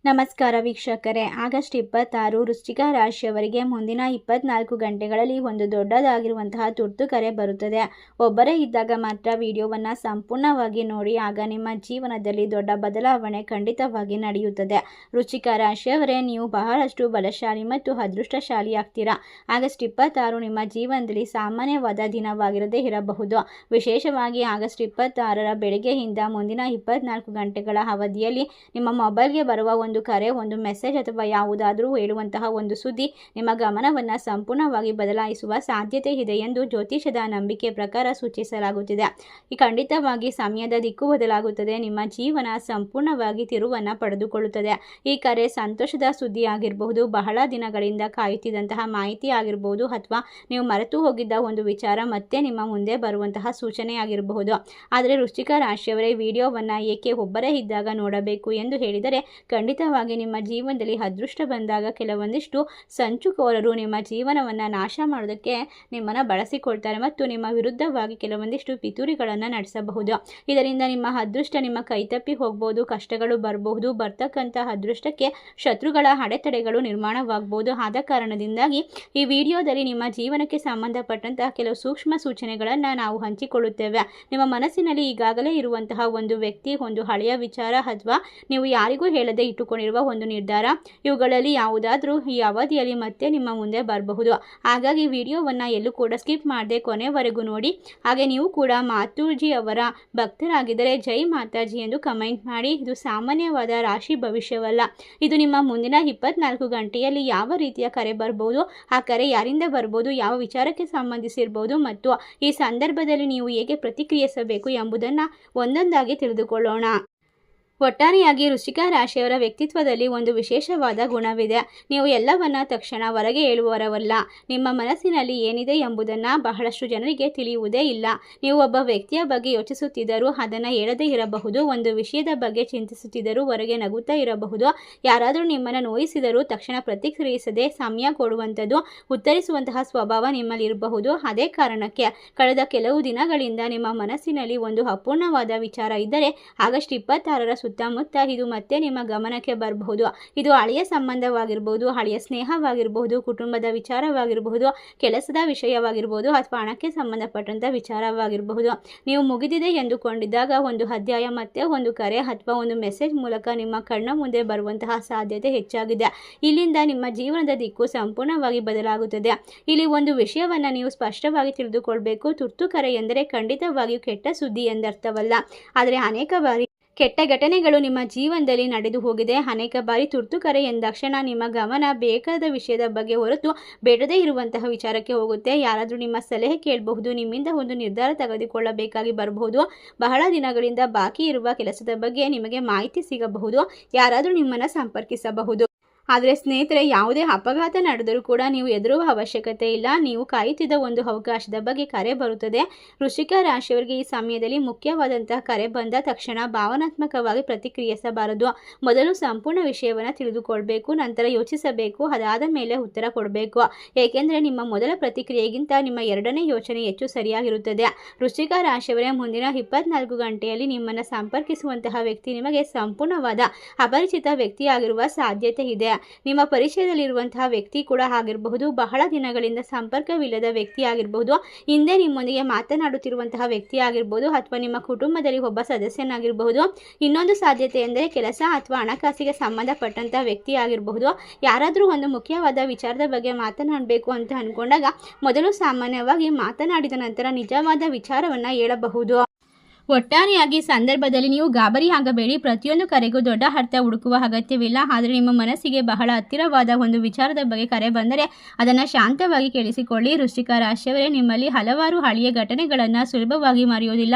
ನಮಸ್ಕಾರ ವೀಕ್ಷಕರೇ. ಆಗಸ್ಟ್ 26 ವೃಶ್ಚಿಕ ರಾಶಿಯವರಿಗೆ ಮುಂದಿನ 24 ಗಂಟೆಗಳಲ್ಲಿ ಒಂದು ದೊಡ್ಡದಾಗಿರುವಂತಹ ತುರ್ತು ಕರೆ ಬರುತ್ತದೆ. ಒಬ್ಬರೇ ಇದ್ದಾಗ ಮಾತ್ರ ವಿಡಿಯೋವನ್ನು ಸಂಪೂರ್ಣವಾಗಿ ನೋಡಿ, ಆಗ ನಿಮ್ಮ ಜೀವನದಲ್ಲಿ ದೊಡ್ಡ ಬದಲಾವಣೆ ಖಂಡಿತವಾಗಿ ನಡೆಯುತ್ತದೆ. ವೃಶ್ಚಿಕ ರಾಶಿಯವರೇ, ನೀವು ಬಹಳಷ್ಟು ಬಲಶಾಲಿ ಮತ್ತು ಅದೃಷ್ಟಶಾಲಿ ಆಗ್ತೀರಾ. ಆಗಸ್ಟ್ 26 ನಿಮ್ಮ ಜೀವನದಲ್ಲಿ ಸಾಮಾನ್ಯವಾದ ದಿನವಾಗಿರದೇ ಇರಬಹುದು. ವಿಶೇಷವಾಗಿ ಆಗಸ್ಟ್ 26ರ ಬೆಳಗ್ಗೆಯಿಂದ ಮುಂದಿನ 24 ಗಂಟೆಗಳ ಅವಧಿಯಲ್ಲಿ ನಿಮ್ಮ ಮೊಬೈಲ್ಗೆ ಬರುವ ಒಂದು ಕರೆ, ಒಂದು ಮೆಸೇಜ್ ಅಥವಾ ಯಾವುದಾದರೂ ಹೇಳುವಂತಹ ಒಂದು ಸುದ್ದಿ ನಿಮ್ಮ ಗಮನವನ್ನು ಸಂಪೂರ್ಣವಾಗಿ ಬದಲಾಯಿಸುವ ಸಾಧ್ಯತೆ ಇದೆ ಎಂದು ಜ್ಯೋತಿಷದ ನಂಬಿಕೆ ಪ್ರಕಾರ ಸೂಚಿಸಲಾಗುತ್ತಿದೆ. ಈ ಖಂಡಿತವಾಗಿ ಸಮಯದ ದಿಕ್ಕು ಬದಲಾಗುತ್ತದೆ. ನಿಮ್ಮ ಜೀವನ ಸಂಪೂರ್ಣವಾಗಿ ತಿರುವನ್ನು ಪಡೆದುಕೊಳ್ಳುತ್ತದೆ. ಈ ಕರೆ ಸಂತೋಷದ ಸುದ್ದಿ ಆಗಿರಬಹುದು, ಬಹಳ ದಿನಗಳಿಂದ ಕಾಯುತ್ತಿದ್ದಂತಹ ಮಾಹಿತಿ ಆಗಿರಬಹುದು, ಅಥವಾ ನೀವು ಮರೆತು ಹೋಗಿದ್ದ ಒಂದು ವಿಚಾರ ಮತ್ತೆ ನಿಮ್ಮ ಮುಂದೆ ಬರುವಂತಹ ಸೂಚನೆ ಆಗಿರಬಹುದು. ಆದರೆ ವೃಶ್ಚಿಕ ರಾಶಿಯವರೇ, ವಿಡಿಯೋವನ್ನು ಏಕೆ ಒಬ್ಬರೇ ಇದ್ದಾಗ ನೋಡಬೇಕು ಎಂದು ಹೇಳಿದರೆ, ಖಂಡಿತವಾಗಿ ನಿಮ್ಮ ಜೀವನದಲ್ಲಿ ಅದೃಷ್ಟ ಬಂದಾಗ ಕೆಲವೊಂದಿಷ್ಟು ಸಂಚುಕೋರರು ನಿಮ್ಮ ಜೀವನವನ್ನು ನಾಶ ಮಾಡೋದಕ್ಕೆ ನಿಮ್ಮನ್ನು ಬಳಸಿಕೊಳ್ತಾರೆ ಮತ್ತು ನಿಮ್ಮ ವಿರುದ್ಧವಾಗಿ ಕೆಲವೊಂದಿಷ್ಟು ಪಿತೂರಿಗಳನ್ನು ನಡೆಸಬಹುದು. ಇದರಿಂದ ನಿಮ್ಮ ಅದೃಷ್ಟ ನಿಮ್ಮ ಕೈತಪ್ಪಿ ಹೋಗ್ಬೋದು, ಕಷ್ಟಗಳು ಬರಬಹುದು, ಬರ್ತಕ್ಕಂಥ ಅದೃಷ್ಟಕ್ಕೆ ಶತ್ರುಗಳ ಅಡೆತಡೆಗಳು ನಿರ್ಮಾಣವಾಗಬಹುದು. ಆದ ಕಾರಣದಿಂದಾಗಿ ಈ ವಿಡಿಯೋದಲ್ಲಿ ನಿಮ್ಮ ಜೀವನಕ್ಕೆ ಸಂಬಂಧಪಟ್ಟಂತಹ ಕೆಲವು ಸೂಕ್ಷ್ಮ ಸೂಚನೆಗಳನ್ನು ನಾವು ಹಂಚಿಕೊಳ್ಳುತ್ತೇವೆ. ನಿಮ್ಮ ಮನಸ್ಸಿನಲ್ಲಿ ಈಗಾಗಲೇ ಇರುವಂತಹ ಒಂದು ವ್ಯಕ್ತಿ, ಒಂದು ಹಳೆಯ ವಿಚಾರ, ಅಥವಾ ನೀವು ಯಾರಿಗೂ ಹೇಳದೆ ಇಟ್ಟುಕೊಂಡಿರುವ ಒಂದು ನಿರ್ಧಾರ, ಇವುಗಳಲ್ಲಿ ಯಾವುದಾದ್ರೂ ಈ ಅವಧಿಯಲ್ಲಿ ಮತ್ತೆ ನಿಮ್ಮ ಮುಂದೆ ಬರಬಹುದು. ಹಾಗಾಗಿ ವಿಡಿಯೋವನ್ನು ಎಲ್ಲೂ ಕೂಡ ಸ್ಕಿಪ್ ಮಾಡದೆ ಕೊನೆವರೆಗೂ ನೋಡಿ. ಹಾಗೆ ನೀವು ಕೂಡ ಮಾತುಜಿ ಅವರ ಭಕ್ತರಾಗಿದ್ದರೆ ಜೈ ಮಾತಾಜಿ ಎಂದು ಕಮೆಂಟ್ ಮಾಡಿ. ಇದು ಸಾಮಾನ್ಯವಾದ ರಾಶಿ ಭವಿಷ್ಯವಲ್ಲ. ಇದು ನಿಮ್ಮ ಮುಂದಿನ 24 ಗಂಟೆಯಲ್ಲಿ ಯಾವ ರೀತಿಯ ಕರೆ ಬರ್ಬೋದು, ಆ ಕರೆ ಯಾರಿಂದ ಬರ್ಬೋದು, ಯಾವ ವಿಚಾರಕ್ಕೆ ಸಂಬಂಧಿಸಿರ್ಬೋದು ಮತ್ತು ಈ ಸಂದರ್ಭದಲ್ಲಿ ನೀವು ಹೇಗೆ ಪ್ರತಿಕ್ರಿಯಿಸಬೇಕು ಎಂಬುದನ್ನು ಒಂದೊಂದಾಗಿ ತಿಳಿದುಕೊಳ್ಳೋಣ. ಒಟ್ಟಾರೆಯಾಗಿ ವೃಶ್ಚಿಕ ರಾಶಿಯವರ ವ್ಯಕ್ತಿತ್ವದಲ್ಲಿ ಒಂದು ವಿಶೇಷವಾದ ಗುಣವಿದೆ. ನೀವು ಎಲ್ಲವನ್ನ ತಕ್ಷಣ ಹೊರಗೆ ಹೇಳುವವರಲ್ಲ. ನಿಮ್ಮ ಮನಸ್ಸಿನಲ್ಲಿ ಏನಿದೆ ಎಂಬುದನ್ನು ಬಹಳಷ್ಟು ಜನರಿಗೆ ತಿಳಿಯುವುದೇ ಇಲ್ಲ. ನೀವು ಒಬ್ಬ ವ್ಯಕ್ತಿಯ ಬಗ್ಗೆ ಯೋಚಿಸುತ್ತಿದ್ದರೂ ಅದನ್ನು ಹೇಳದೇ ಇರಬಹುದು. ಒಂದು ವಿಷಯದ ಬಗ್ಗೆ ಚಿಂತಿಸುತ್ತಿದ್ದರೂ ಹೊರಗೆ ನಗುತ್ತಾ ಇರಬಹುದು. ಯಾರಾದರೂ ನಿಮ್ಮನ್ನು ನೋಯಿಸಿದರೂ ತಕ್ಷಣ ಪ್ರತಿಕ್ರಿಯಿಸದೆ ಸಮಯ ಕೊಡುವಂಥದ್ದು, ಉತ್ತರಿಸುವಂತಹ ಸ್ವಭಾವ ನಿಮ್ಮಲ್ಲಿರಬಹುದು. ಅದೇ ಕಾರಣಕ್ಕೆ ಕಳೆದ ಕೆಲವು ದಿನಗಳಿಂದ ನಿಮ್ಮ ಮನಸ್ಸಿನಲ್ಲಿ ಒಂದು ಅಪೂರ್ಣವಾದ ವಿಚಾರ ಇದ್ದರೆ ಆಗಸ್ಟ್ 26ರ ಸುತ್ತಮುತ್ತ ಇದು ಮತ್ತೆ ನಿಮ್ಮ ಗಮನಕ್ಕೆ ಬರಬಹುದು. ಇದು ಹಳೆಯ ಸಂಬಂಧವಾಗಿರ್ಬೋದು, ಹಳೆಯ ಸ್ನೇಹವಾಗಿರಬಹುದು, ಕುಟುಂಬದ ವಿಚಾರವಾಗಿರಬಹುದು, ಕೆಲಸದ ವಿಷಯವಾಗಿರ್ಬೋದು, ಅಥವಾ ಹಣಕ್ಕೆ ಸಂಬಂಧಪಟ್ಟಂಥ ವಿಚಾರವಾಗಿರಬಹುದು. ನೀವು ಮುಗಿದಿದೆ ಎಂದುಕೊಂಡಿದ್ದಾಗ ಒಂದು ಅಧ್ಯಾಯ ಮತ್ತೆ ಒಂದು ಕರೆ ಅಥವಾ ಒಂದು ಮೆಸೇಜ್ ಮೂಲಕ ನಿಮ್ಮ ಕಣ್ಣ ಮುಂದೆ ಬರುವಂತಹ ಸಾಧ್ಯತೆ ಹೆಚ್ಚಾಗಿದೆ. ಇಲ್ಲಿಂದ ನಿಮ್ಮ ಜೀವನದ ದಿಕ್ಕು ಸಂಪೂರ್ಣವಾಗಿ ಬದಲಾಗುತ್ತದೆ. ಇಲ್ಲಿ ಒಂದು ವಿಷಯವನ್ನು ನೀವು ಸ್ಪಷ್ಟವಾಗಿ ತಿಳಿದುಕೊಳ್ಬೇಕು. ತುರ್ತು ಕರೆ ಎಂದರೆ ಖಂಡಿತವಾಗಿಯೂ ಕೆಟ್ಟ ಸುದ್ದಿ ಎಂದರ್ಥವಲ್ಲ. ಆದರೆ ಅನೇಕ ಬಾರಿ ಕೆಟ್ಟ ಘಟನೆಗಳು ನಿಮ್ಮ ಜೀವನದಲ್ಲಿ ನಡೆದು ಹೋಗಿದೆ. ಅನೇಕ ಬಾರಿ ತುರ್ತು ಕರೆ ಎಂದಾಕ್ಷಣ ನಿಮ್ಮ ಗಮನ ಬೇಕಾದ ವಿಷಯದ ಬಗ್ಗೆ ಹೊರತು ಬೇಡದೇ ಇರುವಂತಹ ವಿಚಾರಕ್ಕೆ ಹೋಗುತ್ತೆ. ಯಾರಾದರೂ ನಿಮ್ಮ ಸಲಹೆ ಕೇಳಬಹುದು, ನಿಮ್ಮಿಂದ ಒಂದು ನಿರ್ಧಾರ ತೆಗೆದುಕೊಳ್ಳಬೇಕಾಗಿ ಬರಬಹುದು, ಬಹಳ ದಿನಗಳಿಂದ ಬಾಕಿ ಇರುವ ಕೆಲಸದ ಬಗ್ಗೆ ನಿಮಗೆ ಮಾಹಿತಿ ಸಿಗಬಹುದು, ಯಾರಾದರೂ ನಿಮ್ಮನ್ನು ಸಂಪರ್ಕಿಸಬಹುದು. ಆದರೆ ಸ್ನೇಹಿತರೆ, ಯಾವುದೇ ಅಪಘಾತ ನಡೆದರೂ ಕೂಡ ನೀವು ಹೆದರುವ ಅವಶ್ಯಕತೆ ಇಲ್ಲ. ನೀವು ಕಾಯುತ್ತಿದ್ದ ಒಂದು ಅವಕಾಶದ ಬಗ್ಗೆ ಕರೆ ಬರುತ್ತದೆ. ವೃಶ್ಚಿಕ ರಾಶಿಯವರಿಗೆ ಈ ಸಮಯದಲ್ಲಿ ಮುಖ್ಯವಾದಂತಹ ಕರೆ ಬಂದ ತಕ್ಷಣ ಭಾವನಾತ್ಮಕವಾಗಿ ಪ್ರತಿಕ್ರಿಯಿಸಬಾರದು. ಮೊದಲು ಸಂಪೂರ್ಣ ವಿಷಯವನ್ನು ತಿಳಿದುಕೊಳ್ಬೇಕು, ನಂತರ ಯೋಚಿಸಬೇಕು, ಅದಾದ ಮೇಲೆ ಉತ್ತರ ಕೊಡಬೇಕು. ಏಕೆಂದರೆ ನಿಮ್ಮ ಮೊದಲ ಪ್ರತಿಕ್ರಿಯೆಗಿಂತ ನಿಮ್ಮ ಎರಡನೇ ಯೋಚನೆ ಹೆಚ್ಚು ಸರಿಯಾಗಿರುತ್ತದೆ. ವೃಶ್ಚಿಕ ರಾಶಿಯವರೇ, ಮುಂದಿನ 24 ಗಂಟೆಯಲ್ಲಿ ನಿಮ್ಮನ್ನು ಸಂಪರ್ಕಿಸುವಂತಹ ವ್ಯಕ್ತಿ ನಿಮಗೆ ಸಂಪೂರ್ಣವಾದ ಅಪರಿಚಿತ ವ್ಯಕ್ತಿಯಾಗಿರುವ ಸಾಧ್ಯತೆ ಇದೆ. ನಿಮ್ಮ ಪರಿಚಯದಲ್ಲಿರುವಂತಹ ವ್ಯಕ್ತಿ ಕೂಡ ಆಗಿರಬಹುದು, ಬಹಳ ದಿನಗಳಿಂದ ಸಂಪರ್ಕವಿಲ್ಲದ ವ್ಯಕ್ತಿ ಆಗಿರಬಹುದು, ಹಿಂದೆ ನಿಮ್ಮೊಂದಿಗೆ ಮಾತನಾಡುತ್ತಿರುವಂತಹ ವ್ಯಕ್ತಿ ಆಗಿರಬಹುದು, ಅಥವಾ ನಿಮ್ಮ ಕುಟುಂಬದಲ್ಲಿ ಒಬ್ಬ ಸದಸ್ಯನಾಗಿರಬಹುದು. ಇನ್ನೊಂದು ಸಾಧ್ಯತೆ ಎಂದರೆ ಕೆಲಸ ಅಥವಾ ಹಣಕಾಸಿಗೆ ಸಂಬಂಧಪಟ್ಟಂತಹ ವ್ಯಕ್ತಿ ಆಗಿರಬಹುದು. ಯಾರಾದರೂ ಒಂದು ಮುಖ್ಯವಾದ ವಿಚಾರದ ಬಗ್ಗೆ ಮಾತನಾಡಬೇಕು ಅಂತ ಅಂದ್ಕೊಂಡಾಗ ಮೊದಲು ಸಾಮಾನ್ಯವಾಗಿ ಮಾತನಾಡಿದ ನಂತರ ನಿಜವಾದ ವಿಚಾರವನ್ನು ಹೇಳಬಹುದು. ಒಟ್ಟಾರೆಯಾಗಿ ಸಂದರ್ಭದಲ್ಲಿ ನೀವು ಗಾಬರಿ ಆಗಬೇಡಿ. ಪ್ರತಿಯೊಂದು ಕರೆಗೂ ದೊಡ್ಡ ಅರ್ಥ ಹುಡುಕುವ ಅಗತ್ಯವಿಲ್ಲ. ಆದರೆ ನಿಮ್ಮ ಮನಸ್ಸಿಗೆ ಬಹಳ ಹತ್ತಿರವಾದ ಒಂದು ವಿಚಾರದ ಬಗ್ಗೆ ಕರೆ ಬಂದರೆ ಅದನ್ನು ಶಾಂತವಾಗಿ ಕೇಳಿಸಿಕೊಳ್ಳಿ. ವೃಶ್ಚಿಕ ರಾಶಿಯವರೇ, ನಿಮ್ಮಲ್ಲಿ ಹಲವಾರು ಹಳೆಯ ಘಟನೆಗಳನ್ನು ಸುಲಭವಾಗಿ ಮರೆಯೋದಿಲ್ಲ.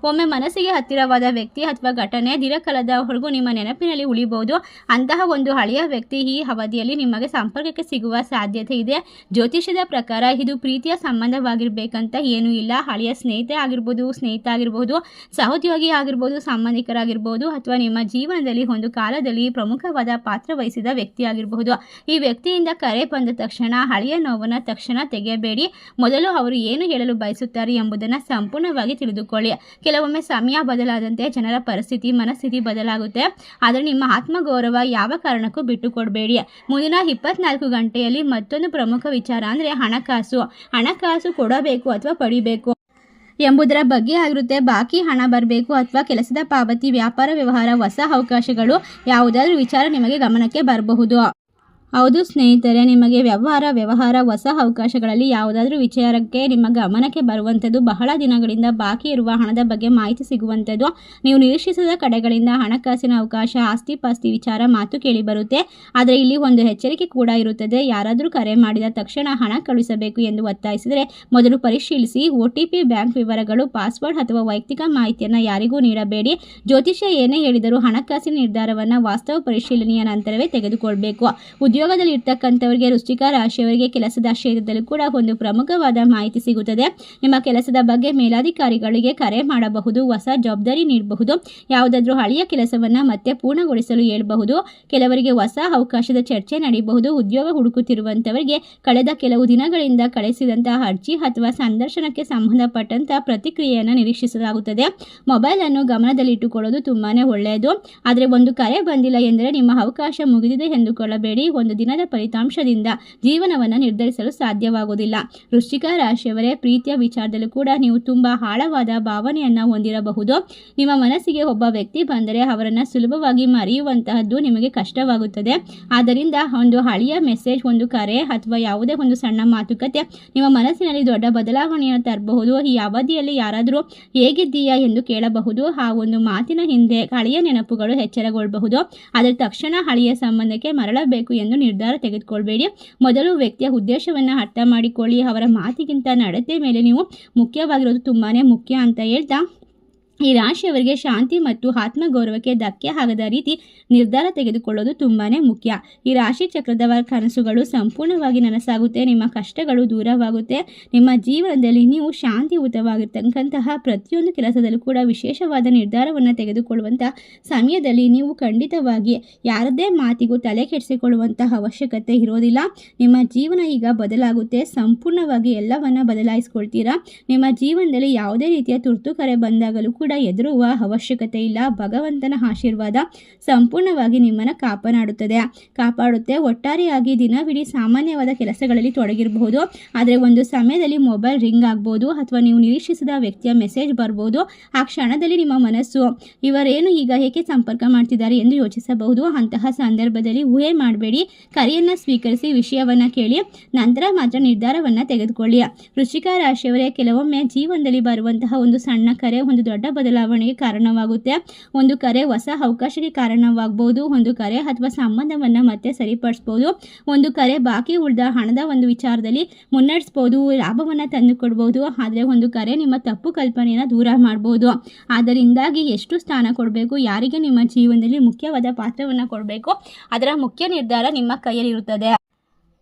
ಒಮ್ಮೆ ಮನಸ್ಸಿಗೆ ಹತ್ತಿರವಾದ ವ್ಯಕ್ತಿ ಅಥವಾ ಘಟನೆ ದೀರ್ಘಕಾಲದವರೆಗೂ ನಿಮ್ಮ ನೆನಪಿನಲ್ಲಿ ಉಳಿಬಹುದು. ಅಂತಹ ಒಂದು ಹಳೆಯ ವ್ಯಕ್ತಿ ಈ ಅವಧಿಯಲ್ಲಿ ನಿಮಗೆ ಸಂಪರ್ಕಕ್ಕೆ ಸಿಗುವ ಸಾಧ್ಯತೆ ಇದೆ. ಜ್ಯೋತಿಷದ ಪ್ರಕಾರ ಇದು ಪ್ರೀತಿಯ ಸಂಬಂಧವಾಗಿರಬೇಕಂತ ಏನೂ ಇಲ್ಲ. ಹಳೆಯ ಸ್ನೇಹಿತ ಆಗಿರ್ಬೋದು, ಸಹೋದ್ಯೋಗಿ ಆಗಿರ್ಬೋದು, ಸಂಬಂಧಿಕರಾಗಿರ್ಬೋದು, ಅಥವಾ ನಿಮ್ಮ ಜೀವನದಲ್ಲಿ ಒಂದು ಕಾಲದಲ್ಲಿ ಪ್ರಮುಖವಾದ ಪಾತ್ರ ವಹಿಸಿದ ವ್ಯಕ್ತಿ ಆಗಿರಬಹುದು. ಈ ವ್ಯಕ್ತಿಯಿಂದ ಕರೆ ಬಂದ ತಕ್ಷಣ ಹಳೆಯ ನೋವನ್ನು ತಕ್ಷಣ ತೆಗೆಯಬೇಡಿ. ಮೊದಲು ಅವರು ಏನು ಹೇಳಲು ಬಯಸುತ್ತಾರೆ ಎಂಬುದನ್ನು ಸಂಪೂರ್ಣವಾಗಿ ತಿಳಿದುಕೊಳ್ಳಿ. ಕೆಲವೊಮ್ಮೆ ಸಮಯ ಬದಲಾದಂತೆ ಜನರ ಪರಿಸ್ಥಿತಿ, ಮನಸ್ಥಿತಿ ಬದಲಾಗುತ್ತೆ. ಆದರೆ ನಿಮ್ಮ ಆತ್ಮಗೌರವ ಯಾವ ಕಾರಣಕ್ಕೂ ಬಿಟ್ಟು ಕೊಡಬೇಡಿ. ಮುಂದಿನ 24 ಗಂಟೆಯಲ್ಲಿ ಮತ್ತೊಂದು ಪ್ರಮುಖ ವಿಚಾರ ಅಂದರೆ ಹಣಕಾಸು ಕೊಡಬೇಕು ಅಥವಾ ಪಡಿಬೇಕು ಎಂಬುದರ ಬಗ್ಗೆ ಆಗಿರುತ್ತೆ. ಬಾಕಿ ಹಣ ಬರಬೇಕು ಅಥವಾ ಕೆಲಸದ ಪಾವತಿ, ವ್ಯಾಪಾರ ವ್ಯವಹಾರ, ಹೊಸ ಅವಕಾಶಗಳು, ಯಾವುದಾದ್ರೂ ವಿಚಾರ ನಿಮಗೆ ಗಮನಕ್ಕೆ ಬರಬಹುದು. ಹೌದು ಸ್ನೇಹಿತರೆ, ನಿಮಗೆ ವ್ಯವಹಾರ ಹೊಸ ಅವಕಾಶಗಳಲ್ಲಿ ಯಾವುದಾದ್ರೂ ವಿಚಾರಕ್ಕೆ ನಿಮ್ಮ ಗಮನಕ್ಕೆ ಬರುವಂಥದ್ದು, ಬಹಳ ದಿನಗಳಿಂದ ಬಾಕಿ ಇರುವ ಹಣದ ಬಗ್ಗೆ ಮಾಹಿತಿ ಸಿಗುವಂಥದ್ದು, ನೀವು ನಿರೀಕ್ಷಿಸದ ಕಡೆಗಳಿಂದ ಹಣಕಾಸಿನ ಅವಕಾಶ, ಆಸ್ತಿ ಪಾಸ್ತಿ ವಿಚಾರ ಮಾತು ಕೇಳಿ ಬರುತ್ತೆ. ಆದರೆ ಇಲ್ಲಿ ಒಂದು ಎಚ್ಚರಿಕೆ ಕೂಡ ಇರುತ್ತದೆ. ಯಾರಾದರೂ ಕರೆ ಮಾಡಿದ ತಕ್ಷಣ ಹಣ ಕಳುಹಿಸಬೇಕು ಎಂದು ಒತ್ತಾಯಿಸಿದರೆ ಮೊದಲು ಪರಿಶೀಲಿಸಿ. OTP, ಬ್ಯಾಂಕ್ ವಿವರಗಳು, ಪಾಸ್ವರ್ಡ್ ಅಥವಾ ವೈಯಕ್ತಿಕ ಮಾಹಿತಿಯನ್ನು ಯಾರಿಗೂ ನೀಡಬೇಡಿ. ಜ್ಯೋತಿಷ್ಯ ಏನೇ ಹೇಳಿದರೂ ಹಣಕಾಸಿನ ನಿರ್ಧಾರವನ್ನು ವಾಸ್ತವ ಪರಿಶೀಲನೆಯ ನಂತರವೇ ತೆಗೆದುಕೊಳ್ಬೇಕು. ಉದ್ಯೋಗದಲ್ಲಿ ಇರ್ತಕ್ಕಂಥವರಿಗೆ, ವೃಶ್ಚಿಕ ರಾಶಿಯವರಿಗೆ ಕೆಲಸದ ಕ್ಷೇತ್ರದಲ್ಲೂ ಕೂಡ ಒಂದು ಪ್ರಮುಖವಾದ ಮಾಹಿತಿ ಸಿಗುತ್ತದೆ. ನಿಮ್ಮ ಕೆಲಸದ ಬಗ್ಗೆ ಮೇಲಾಧಿಕಾರಿಗಳಿಗೆ ಕರೆ ಮಾಡಬಹುದು, ಹೊಸ ಜವಾಬ್ದಾರಿ ನೀಡಬಹುದು, ಯಾವುದಾದ್ರೂ ಹಳೆಯ ಕೆಲಸವನ್ನು ಮತ್ತೆ ಪೂರ್ಣಗೊಳಿಸಲು ಹೇಳಬಹುದು. ಕೆಲವರಿಗೆ ಹೊಸ ಅವಕಾಶದ ಚರ್ಚೆ ನಡೆಯಬಹುದು. ಉದ್ಯೋಗ ಹುಡುಕುತ್ತಿರುವಂಥವರಿಗೆ ಕಳೆದ ಕೆಲವು ದಿನಗಳಿಂದ ಕಳಿಸಿದಂತಹ ಅರ್ಜಿ ಅಥವಾ ಸಂದರ್ಶನಕ್ಕೆ ಸಂಬಂಧಪಟ್ಟಂತಹ ಪ್ರತಿಕ್ರಿಯೆಯನ್ನು ನಿರೀಕ್ಷಿಸಲಾಗುತ್ತದೆ. ಮೊಬೈಲನ್ನು ಗಮನದಲ್ಲಿಟ್ಟುಕೊಳ್ಳೋದು ತುಂಬಾ ಒಳ್ಳೆಯದು. ಆದರೆ ಒಂದು ಕರೆ ಬಂದಿಲ್ಲ ಎಂದರೆ ನಿಮ್ಮ ಅವಕಾಶ ಮುಗಿದಿದೆ ಎಂದುಕೊಳ್ಳಬೇಡಿ. ಒಂದು ದಿನದ ಫಲಿತಾಂಶದಿಂದ ಜೀವನವನ್ನು ನಿರ್ಧರಿಸಲು ಸಾಧ್ಯವಾಗುವುದಿಲ್ಲ. ವೃಶ್ಚಿಕ ರಾಶಿಯವರೇ, ಪ್ರೀತಿಯ ವಿಚಾರದಲ್ಲೂ ಕೂಡ ನೀವು ತುಂಬ ಆಳವಾದ ಭಾವನೆಯನ್ನು ಹೊಂದಿರಬಹುದು. ನಿಮ್ಮ ಮನಸ್ಸಿಗೆ ಒಬ್ಬ ವ್ಯಕ್ತಿ ಬಂದರೆ ಅವರನ್ನು ಸುಲಭವಾಗಿ ಮರೆಯುವಂತಹದ್ದು ನಿಮಗೆ ಕಷ್ಟವಾಗುತ್ತದೆ. ಆದ್ದರಿಂದ ಒಂದು ಹಳೆಯ ಮೆಸೇಜ್, ಒಂದು ಕರೆ ಅಥವಾ ಯಾವುದೇ ಒಂದು ಸಣ್ಣ ಮಾತುಕತೆ ನಿಮ್ಮ ಮನಸ್ಸಿನಲ್ಲಿ ದೊಡ್ಡ ಬದಲಾವಣೆಯನ್ನು ತರಬಹುದು. ಈ ಅವಧಿಯಲ್ಲಿ ಯಾರಾದರೂ ಹೇಗಿದ್ದೀಯಾ ಎಂದು ಕೇಳಬಹುದು. ಆ ಒಂದು ಮಾತಿನ ಹಿಂದೆ ಹಳೆಯ ನೆನಪುಗಳು ಎಚ್ಚರಗೊಳ್ಳಬಹುದು. ಆದರೆ ತಕ್ಷಣ ಹಳೆಯ ಸಂಬಂಧಕ್ಕೆ ಮರಳಬೇಕು ಎಂದು ನಿರ್ಧಾರ ತೆಗೆದುಕೊಳ್ಬೇಡಿ. ಮೊದಲು ವ್ಯಕ್ತಿಯ ಉದ್ದೇಶವನ್ನು ಅರ್ಥ ಮಾಡಿಕೊಳ್ಳಿ. ಅವರ ಮಾತಿಗಿಂತ ನಡತೆ ಮೇಲೆ ನೀವು ಮುಖ್ಯವಾಗಿರೋದು ತುಂಬಾ ಮುಖ್ಯ ಅಂತ ಹೇಳ್ತಾ, ಈ ರಾಶಿಯವರಿಗೆ ಶಾಂತಿ ಮತ್ತು ಆತ್ಮಗೌರವಕ್ಕೆ ಧಕ್ಕೆ ಆಗದ ರೀತಿ ನಿರ್ಧಾರ ತೆಗೆದುಕೊಳ್ಳೋದು ತುಂಬಾ ಮುಖ್ಯ. ಈ ರಾಶಿ ಚಕ್ರದವರ ಕನಸುಗಳು ಸಂಪೂರ್ಣವಾಗಿ ನನಸಾಗುತ್ತೆ. ನಿಮ್ಮ ಕಷ್ಟಗಳು ದೂರವಾಗುತ್ತೆ. ನಿಮ್ಮ ಜೀವನದಲ್ಲಿ ನೀವು ಶಾಂತಿಯುತವಾಗಿರ್ತಕ್ಕಂತಹ ಪ್ರತಿಯೊಂದು ಕೆಲಸದಲ್ಲೂ ಕೂಡ ವಿಶೇಷವಾದ ನಿರ್ಧಾರವನ್ನು ತೆಗೆದುಕೊಳ್ಳುವಂಥ ಸಮಯದಲ್ಲಿ ನೀವು ಖಂಡಿತವಾಗಿ ಯಾರದೇ ಮಾತಿಗೂ ತಲೆ ಕೆಡಿಸಿಕೊಳ್ಳುವಂತಹ ಅವಶ್ಯಕತೆ ಇರೋದಿಲ್ಲ. ನಿಮ್ಮ ಜೀವನ ಈಗ ಬದಲಾಗುತ್ತೆ. ಸಂಪೂರ್ಣವಾಗಿ ಎಲ್ಲವನ್ನ ಬದಲಾಯಿಸ್ಕೊಳ್ತೀರಾ. ನಿಮ್ಮ ಜೀವನದಲ್ಲಿ ಯಾವುದೇ ರೀತಿಯ ತುರ್ತು ಕರೆ ಬಂದಾಗಲೂ ಕೂಡ ಹೆದರುವ ಅವಶ್ಯಕತೆ ಇಲ್ಲ. ಭಗವಂತನ ಆಶೀರ್ವಾದ ಸಂಪೂರ್ಣವಾಗಿ ನಿಮ್ಮನ್ನು ಕಾಪಾಡುತ್ತೆ. ಒಟ್ಟಾರೆಯಾಗಿ ದಿನವಿಡೀ ಸಾಮಾನ್ಯವಾದ ಕೆಲಸಗಳಲ್ಲಿ ತೊಡಗಿರಬಹುದು. ಆದರೆ ಒಂದು ಸಮಯದಲ್ಲಿ ಮೊಬೈಲ್ ರಿಂಗ್ ಆಗ್ಬೋದು ಅಥವಾ ನೀವು ನಿರೀಕ್ಷಿಸಿದ ವ್ಯಕ್ತಿಯ ಮೆಸೇಜ್ ಬರ್ಬೋದು. ಆ ಕ್ಷಣದಲ್ಲಿ ನಿಮ್ಮ ಮನಸ್ಸು ಇವರೇನು ಈಗ ಏಕೆ ಸಂಪರ್ಕ ಮಾಡ್ತಿದ್ದಾರೆ ಎಂದು ಯೋಚಿಸಬಹುದು. ಅಂತಹ ಸಂದರ್ಭದಲ್ಲಿ ಊಹೆ ಮಾಡಬೇಡಿ. ಕರೆಯನ್ನು ಸ್ವೀಕರಿಸಿ, ವಿಷಯವನ್ನು ಕೇಳಿ, ನಂತರ ಮಾತ್ರ ನಿರ್ಧಾರವನ್ನು ತೆಗೆದುಕೊಳ್ಳಿ. ವೃಶ್ಚಿಕ ರಾಶಿಯವರೇ, ಕೆಲವೊಮ್ಮೆ ಜೀವನದಲ್ಲಿ ಬರುವಂತಹ ಒಂದು ಸಣ್ಣ ಕರೆ ಒಂದು ದೊಡ್ಡ ಬದಲಾವಣೆಗೆ ಕಾರಣವಾಗುತ್ತೆ. ಒಂದು ಕರೆ ಹೊಸ ಅವಕಾಶಕ್ಕೆ ಕಾರಣವಾಗಬಹುದು. ಒಂದು ಕರೆ ಅಥವಾ ಸಂಬಂಧವನ್ನು ಮತ್ತೆ ಸರಿಪಡಿಸಬಹುದು. ಒಂದು ಕರೆ ಬಾಕಿ ಉಳಿದ ಹಣದ ಒಂದು ವಿಚಾರದಲ್ಲಿ ಮುನ್ನಡೆಸಬಹುದು, ಲಾಭವನ್ನು ತಂದುಕೊಡ್ಬೋದು. ಆದರೆ ಒಂದು ಕರೆ ನಿಮ್ಮ ತಪ್ಪು ಕಲ್ಪನೆಯನ್ನು ದೂರ ಮಾಡಬಹುದು. ಆದ್ದರಿಂದಾಗಿ ಎಷ್ಟು ಸ್ಥಾನ ಕೊಡಬೇಕು, ಯಾರಿಗೆ ನಿಮ್ಮ ಜೀವನದಲ್ಲಿ ಮುಖ್ಯವಾದ ಪಾತ್ರವನ್ನು ಕೊಡಬೇಕು, ಅದರ ಮುಖ್ಯ ನಿರ್ಧಾರ ನಿಮ್ಮ ಕೈಯಲ್ಲಿರುತ್ತದೆ.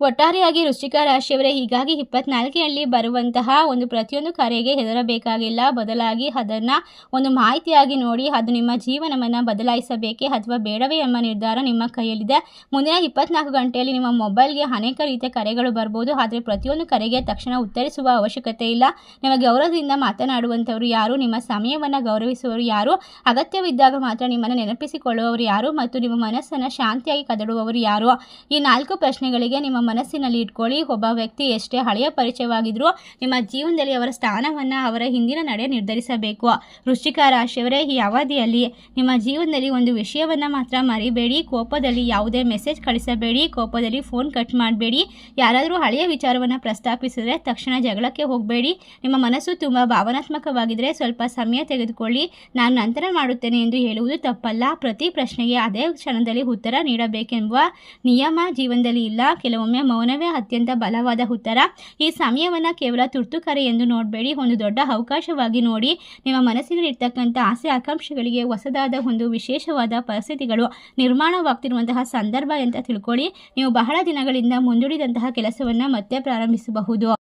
ಒಟ್ಟಾರೆಯಾಗಿ ವೃಶ್ಚಿಕ ರಾಶಿಯವರೇ, ಹೀಗಾಗಿ 24ರಲ್ಲಿ ಬರುವಂತಹ ಒಂದು ಪ್ರತಿಯೊಂದು ಕರೆಗೆ ಹೆದರಬೇಕಾಗಿಲ್ಲ. ಬದಲಾಗಿ ಅದನ್ನು ಒಂದು ಮಾಹಿತಿಯಾಗಿ ನೋಡಿ, ಅದು ನಿಮ್ಮ ಜೀವನವನ್ನು ಬದಲಾಯಿಸಬೇಕೇ ಅಥವಾ ಬೇಡವೇ ಎಂಬ ನಿರ್ಧಾರ ನಿಮ್ಮ ಕೈಯಲ್ಲಿದೆ. ಮುಂದಿನ 24 ಗಂಟೆಯಲ್ಲಿ ನಿಮ್ಮ ಮೊಬೈಲ್ಗೆ ಅನೇಕ ರೀತಿಯ ಕರೆಗಳು ಬರ್ಬೋದು. ಆದರೆ ಪ್ರತಿಯೊಂದು ಕರೆಗೆ ತಕ್ಷಣ ಉತ್ತರಿಸುವ ಅವಶ್ಯಕತೆ ಇಲ್ಲ. ನಿಮ್ಮ ಗೌರವದಿಂದ ಮಾತನಾಡುವಂಥವ್ರು ಯಾರು, ನಿಮ್ಮ ಸಮಯವನ್ನು ಗೌರವಿಸುವವರು ಯಾರು, ಅಗತ್ಯವಿದ್ದಾಗ ಮಾತ್ರ ನಿಮ್ಮನ್ನು ನೆನಪಿಸಿಕೊಳ್ಳುವವರು ಯಾರು ಮತ್ತು ನಿಮ್ಮ ಮನಸ್ಸನ್ನು ಶಾಂತಿಯಾಗಿ ಕದಡುವವರು ಯಾರು, ಈ 4 ಪ್ರಶ್ನೆಗಳಿಗೆ ನಿಮ್ಮ ಮನಸ್ಸಿನಲ್ಲಿ ಇಟ್ಕೊಳ್ಳಿ. ಒಬ್ಬ ವ್ಯಕ್ತಿ ಎಷ್ಟೇ ಹಳೆಯ ಪರಿಚಯವಾಗಿದ್ರೂ ನಿಮ್ಮ ಜೀವನದಲ್ಲಿ ಅವರ ಸ್ಥಾನವನ್ನು, ಅವರ ಹಿಂದಿನ ನಡೆ ನಿರ್ಧರಿಸಬೇಕು. ವೃಶ್ಚಿಕ ರಾಶಿಯವರೇ, ಈ ಅವಧಿಯಲ್ಲಿ ನಿಮ್ಮ ಜೀವನದಲ್ಲಿ ಒಂದು ವಿಷಯವನ್ನು ಮಾತ್ರ ಮರಿಬೇಡಿ. ಕೋಪದಲ್ಲಿ ಯಾವುದೇ ಮೆಸೇಜ್ ಕಳಿಸಬೇಡಿ. ಕೋಪದಲ್ಲಿ ಫೋನ್ ಕಟ್ ಮಾಡಬೇಡಿ. ಯಾರಾದರೂ ಹಳೆಯ ವಿಚಾರವನ್ನು ಪ್ರಸ್ತಾಪಿಸಿದರೆ ತಕ್ಷಣ ಜಗಳಕ್ಕೆ ಹೋಗಬೇಡಿ. ನಿಮ್ಮ ಮನಸ್ಸು ತುಂಬ ಭಾವನಾತ್ಮಕವಾಗಿದ್ದರೆ ಸ್ವಲ್ಪ ಸಮಯ ತೆಗೆದುಕೊಳ್ಳಿ. ನಾನು ನಂತರ ಮಾಡುತ್ತೇನೆ ಎಂದು ಹೇಳುವುದು ತಪ್ಪಲ್ಲ. ಪ್ರತಿ ಪ್ರಶ್ನೆಗೆ ಅದೇ ಕ್ಷಣದಲ್ಲಿ ಉತ್ತರ ನೀಡಬೇಕೆಂಬ ನಿಯಮ ಜೀವನದಲ್ಲಿ ಇಲ್ಲ. ಕೆಲವೊಮ್ಮೆ ಮೌನವೇ ಅತ್ಯಂತ ಬಲವಾದ ಉತ್ತರ. ಈ ಸಮಯವನ್ನು ಕೇವಲ ತುರ್ತು ಕರೆ ಎಂದು ನೋಡಬೇಡಿ, ಒಂದು ದೊಡ್ಡ ಅವಕಾಶವಾಗಿ ನೋಡಿ. ನಿಮ್ಮ ಮನಸ್ಸಿನಲ್ಲಿರ್ತಕ್ಕಂಥ ಆಸೆ ಆಕಾಂಕ್ಷೆಗಳಿಗೆ ಹೊಸದಾದ ಒಂದು ವಿಶೇಷವಾದ ಪರಿಸ್ಥಿತಿಗಳು ನಿರ್ಮಾಣವಾಗ್ತಿರುವಂತಹ ಸಂದರ್ಭ ಅಂತ ತಿಳ್ಕೊಳ್ಳಿ. ನೀವು ಬಹಳ ದಿನಗಳಿಂದ ಮುಂದೂಡಿದಂತಹ ಕೆಲಸವನ್ನು ಮತ್ತೆ ಪ್ರಾರಂಭಿಸಬಹುದು.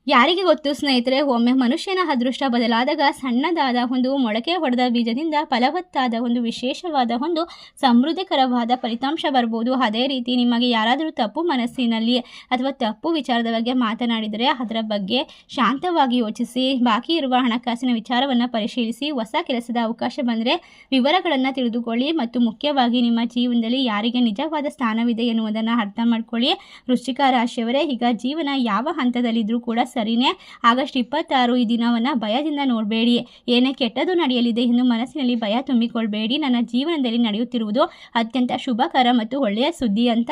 ಯಾರಿಗೆ ಗೊತ್ತು ಸ್ನೇಹಿತರೆ, ಒಮ್ಮೆ ಮನುಷ್ಯನ ಅದೃಷ್ಟ ಬದಲಾದಾಗ ಸಣ್ಣದಾದ ಒಂದು ಮೊಳಕೆ ಹೊಡೆದ ಬೀಜದಿಂದ ಫಲವತ್ತಾದ ಒಂದು ವಿಶೇಷವಾದ ಒಂದು ಸಮೃದ್ಧಿಕರವಾದ ಫಲಿತಾಂಶ ಬರ್ಬೋದು. ಅದೇ ರೀತಿ ನಿಮಗೆ ಯಾರಾದರೂ ತಪ್ಪು ಮನಸ್ಸಿನಲ್ಲಿ ಅಥವಾ ತಪ್ಪು ವಿಚಾರದ ಬಗ್ಗೆ ಮಾತನಾಡಿದರೆ ಅದರ ಬಗ್ಗೆ ಶಾಂತವಾಗಿ ಯೋಚಿಸಿ, ಬಾಕಿ ಇರುವ ಹಣಕಾಸಿನ ವಿಚಾರವನ್ನು ಪರಿಶೀಲಿಸಿ, ಹೊಸ ಕೆಲಸದ ಅವಕಾಶ ಬಂದರೆ ವಿವರಗಳನ್ನು ತಿಳಿದುಕೊಳ್ಳಿ ಮತ್ತು ಮುಖ್ಯವಾಗಿ ನಿಮ್ಮ ಜೀವನದಲ್ಲಿ ಯಾರಿಗೆ ನಿಜವಾದ ಸ್ಥಾನವಿದೆ ಎನ್ನುವುದನ್ನು ಅರ್ಥ ಮಾಡ್ಕೊಳ್ಳಿ. ವೃಶ್ಚಿಕ ರಾಶಿಯವರೇ, ಈಗ ಜೀವನ ಯಾವ ಹಂತದಲ್ಲಿದ್ದರೂ ಕೂಡ ಸರಿನೇ. ಆಗಸ್ಟ್ 26 ಈ ದಿನವನ್ನು ಭಯದಿಂದ ನೋಡಬೇಡಿ. ಏನೇ ಕೆಟ್ಟದ್ದು ನಡೆಯಲಿದೆ ಎಂದು ಮನಸ್ಸಿನಲ್ಲಿ ಭಯ ತುಂಬಿಕೊಳ್ಬೇಡಿ. ನನ್ನ ಜೀವನದಲ್ಲಿ ನಡೆಯುತ್ತಿರುವುದು ಅತ್ಯಂತ ಶುಭಕರ ಮತ್ತು ಒಳ್ಳೆಯ ಸುದ್ದಿ ಅಂತ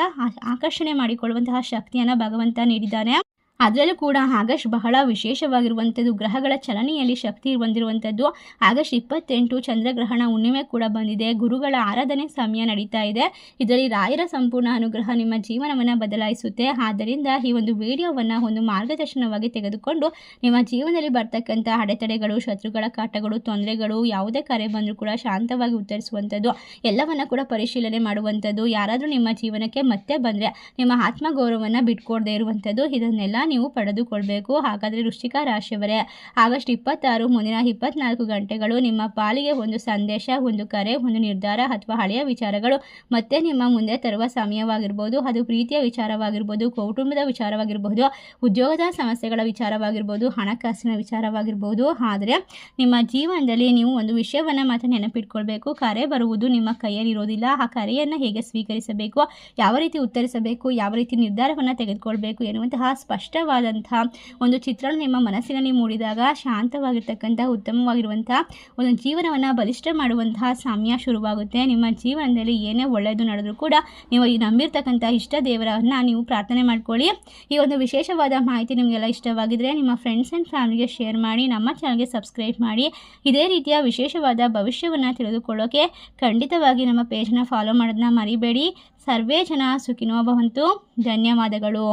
ಆಕರ್ಷಣೆ ಮಾಡಿಕೊಳ್ಳುವಂತಹ ಶಕ್ತಿಯನ್ನು ಭಗವಂತ ನೀಡಿದ್ದಾನೆ. ಅದರಲ್ಲೂ ಕೂಡ ಆಗಸ್ಟ್ ಬಹಳ ವಿಶೇಷವಾಗಿರುವಂಥದ್ದು. ಗ್ರಹಗಳ ಚಲನೆಯಲ್ಲಿ ಶಕ್ತಿ ಹೊಂದಿರುವಂಥದ್ದು. ಆಗಸ್ಟ್ 28 ಚಂದ್ರಗ್ರಹಣ ಹುಣ್ಣಿಮೆ ಕೂಡ ಬಂದಿದೆ. ಗುರುಗಳ ಆರಾಧನೆ ಸಮಯ ನಡೀತಾ ಇದೆ. ಇದರಲ್ಲಿ ರಾಯರ ಸಂಪೂರ್ಣ ಅನುಗ್ರಹ ನಿಮ್ಮ ಜೀವನವನ್ನು ಬದಲಾಯಿಸುತ್ತೆ. ಆದ್ದರಿಂದ ಈ ಒಂದು ವಿಡಿಯೋವನ್ನು ಒಂದು ಮಾರ್ಗದರ್ಶನವಾಗಿ ತೆಗೆದುಕೊಂಡು ನಿಮ್ಮ ಜೀವನದಲ್ಲಿ ಬರ್ತಕ್ಕಂಥ ಅಡೆತಡೆಗಳು, ಶತ್ರುಗಳ ಕಾಟಗಳು, ತೊಂದರೆಗಳು, ಯಾವುದೇ ಕರೆ ಬಂದರೂ ಕೂಡ ಶಾಂತವಾಗಿ ಉತ್ತರಿಸುವಂಥದ್ದು, ಎಲ್ಲವನ್ನು ಕೂಡ ಪರಿಶೀಲನೆ ಮಾಡುವಂಥದ್ದು. ಯಾರಾದರೂ ನಿಮ್ಮ ಜೀವನಕ್ಕೆ ಮತ್ತೆ ಬಂದರೆ ನಿಮ್ಮ ಆತ್ಮಗೌರವವನ್ನು ಬಿಟ್ಕೊಡದೇ ಇರುವಂಥದ್ದು, ಇದನ್ನೆಲ್ಲ ನೀವು ಪಡೆದುಕೊಳ್ಬೇಕು. ಹಾಗಾದರೆ ವೃಶ್ಚಿಕ ರಾಶಿಯವರೇ, ಆಗಸ್ಟ್ 26 ಮುಂದಿನ 24 ಗಂಟೆಗಳು ನಿಮ್ಮ ಪಾಲಿಗೆ ಒಂದು ಸಂದೇಶ, ಒಂದು ಕರೆ, ಒಂದು ನಿರ್ಧಾರ ಅಥವಾ ಹಳೆಯ ವಿಚಾರಗಳು ಮತ್ತೆ ನಿಮ್ಮ ಮುಂದೆ ತರುವ ಸಮಯವಾಗಿರ್ಬೋದು. ಅದು ಪ್ರೀತಿಯ ವಿಚಾರವಾಗಿರ್ಬೋದು, ಕೌಟುಂಬದ ವಿಚಾರವಾಗಿರ್ಬೋದು, ಉದ್ಯೋಗದ ಸಮಸ್ಯೆಗಳ ವಿಚಾರವಾಗಿರ್ಬೋದು, ಹಣಕಾಸಿನ ವಿಚಾರವಾಗಿರ್ಬೋದು. ಆದರೆ ನಿಮ್ಮ ಜೀವನದಲ್ಲಿ ನೀವು ಒಂದು ವಿಷಯವನ್ನು ಮಾತ್ರ ನೆನಪಿಟ್ಕೊಳ್ಬೇಕು. ಕರೆ ಬರುವುದು ನಿಮ್ಮ ಕೈಯಲ್ಲಿರೋದಿಲ್ಲ. ಆ ಕರೆಯನ್ನು ಹೇಗೆ ಸ್ವೀಕರಿಸಬೇಕು, ಯಾವ ರೀತಿ ಉತ್ತರಿಸಬೇಕು, ಯಾವ ರೀತಿ ನಿರ್ಧಾರವನ್ನು ತೆಗೆದುಕೊಳ್ಬೇಕು ಎನ್ನುವಂತಹ ಸ್ಪಷ್ಟವಾದಂತಹ ಒಂದು ಚಿತ್ರಣ ನಿಮ್ಮ ಮನಸ್ಸಿನಲ್ಲಿ ಮೂಡಿದಾಗ ಶಾಂತವಾಗಿರ್ತಕ್ಕಂಥ ಉತ್ತಮವಾಗಿರುವಂತಹ ಒಂದು ಜೀವನವನ್ನು ಬಲಿಷ್ಠ ಮಾಡುವಂತಹ ಸಮಯ ಶುರುವಾಗುತ್ತೆ. ನಿಮ್ಮ ಜೀವನದಲ್ಲಿ ಏನೇ ಒಳ್ಳೆಯದು ನಡೆದರೂ ಕೂಡ ನೀವು ನಂಬಿರ್ತಕ್ಕಂಥ ಇಷ್ಟ ದೇವರನ್ನು ನೀವು ಪ್ರಾರ್ಥನೆ ಮಾಡ್ಕೊಳ್ಳಿ. ಈ ಒಂದು ವಿಶೇಷವಾದ ಮಾಹಿತಿ ನಿಮಗೆಲ್ಲ ಇಷ್ಟವಾಗಿದ್ದರೆ ನಿಮ್ಮ ಫ್ರೆಂಡ್ಸ್ ಆ್ಯಂಡ್ ಫ್ಯಾಮಿಲಿಗೆ ಶೇರ್ ಮಾಡಿ, ನಮ್ಮ ಚಾನಲ್ಗೆ ಸಬ್ಸ್ಕ್ರೈಬ್ ಮಾಡಿ. ಇದೇ ರೀತಿಯ ವಿಶೇಷವಾದ ಭವಿಷ್ಯವನ್ನು ತಿಳಿದುಕೊಳ್ಳೋಕೆ ಖಂಡಿತವಾಗಿ ನಮ್ಮ ಪೇಜ್ನ ಫಾಲೋ ಮಾಡೋದನ್ನ ಮರಿಬೇಡಿ. ಸರ್ವೇ ಜನ ಸುಖಿನೋ ಭವಂತು. ಧನ್ಯವಾದಗಳು.